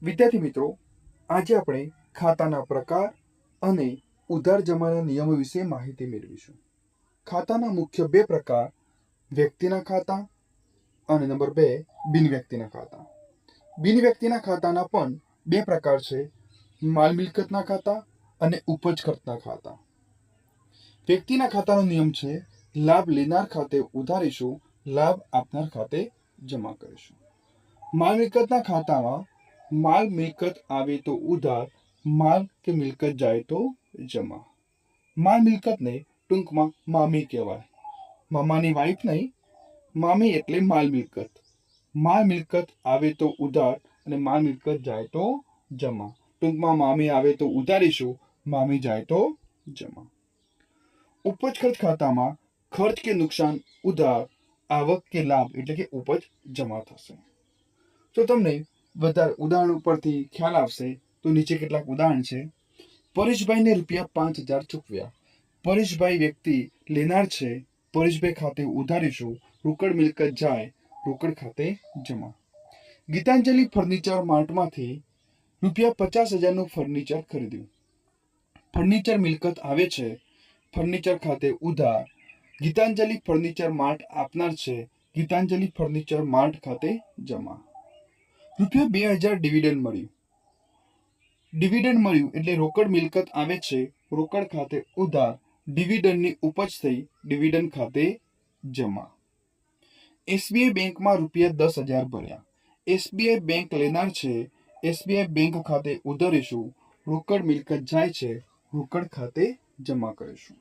વિદ્યાર્થી મિત્રો, આજે આપણે ખાતાના પ્રકાર અને ઉધાર જમાના નિયમો વિશે માહિતી મેળવીશું. ખાતાના મુખ્ય બે પ્રકાર વ્યક્તિના ખાતા અને નંબર 2 બિનવ્યક્તિના ખાતા. બિનવ્યક્તિના ખાતાના પણ બે પ્રકાર છે, માલ મિલકતના ખાતા અને ઉપજ ખર્ચના ખાતા. વ્યક્તિના ખાતાનો નિયમ છે, લાભ લેનાર ખાતે ઉધારીશું, લાભ આપનાર ખાતે જમા કરીશું. માલ મિલકતના ખાતામાં માલ મિલકત આવે તો ઉધાર, માલ કે મિલકત જાય તો જમા. માલ મિલકતને ટૂંકમાં મામી કહેવાય. મામાની વાઈફ નહીં, મામી એટલે માલ મિલકત. માલ મિલકત આવે તો ઉધાર અને માલ મિલકત જાય તો જમા. ટૂંકમાં મામી આવે તો ઉધારીશું, મામી જાય તો જમા. ઉપજ ખર્ચ ખાતામાં ખર્ચ કે નુકસાન ઉધાર, આવક કે લાભ એટલે કે ઉપજ જમા થશે. તો તમને વધારે ઉદાહરણ ઉપરથી ખ્યાલ આવશે તો નીચે કેટલાક ઉદાહરણ છે. પરેશભાઈને ₹5,000 ચૂકવ્યા. પરેશભાઈ વ્યક્તિ લેનાર છે, પરેશભાઈ ખાતે ઉધારીશું, રોકડ મિલકત જાય, રોકડ ખાતે જમા. ગીતાંજલિ ફર્નિચર માર્ટમાંથી ₹50,000નું ફર્નિચર ખરીદ્યું. ફર્નિચર મિલકત આવે છે, ફર્નિચર ખાતે ઉધાર, ગીતાંજલિ ફર્નિચર માર્ટ આપનાર છે, ગીતાંજલિ ફર્નિચર માર્ટ ખાતે જમા. ₹2,000 ડિવિડન્ડ મળ્યું. ડિવિડન્ડ મળ્યું એટલે રોકડ મિલકત આવે છે, રોકડ ખાતે ઉધાર, ડિવિડન્ડની ઉપજ થઈ, ડિવિડન્ડ ખાતે જમા. એસબીઆઈ બેંકમાં ₹10,000 ભર્યા. એસબીઆઈ બેંક લેનાર છે, એસબીઆઈ બેંક ખાતે ઉધારીશું, રોકડ મિલકત જાય છે, રોકડ ખાતે જમા કરીશું.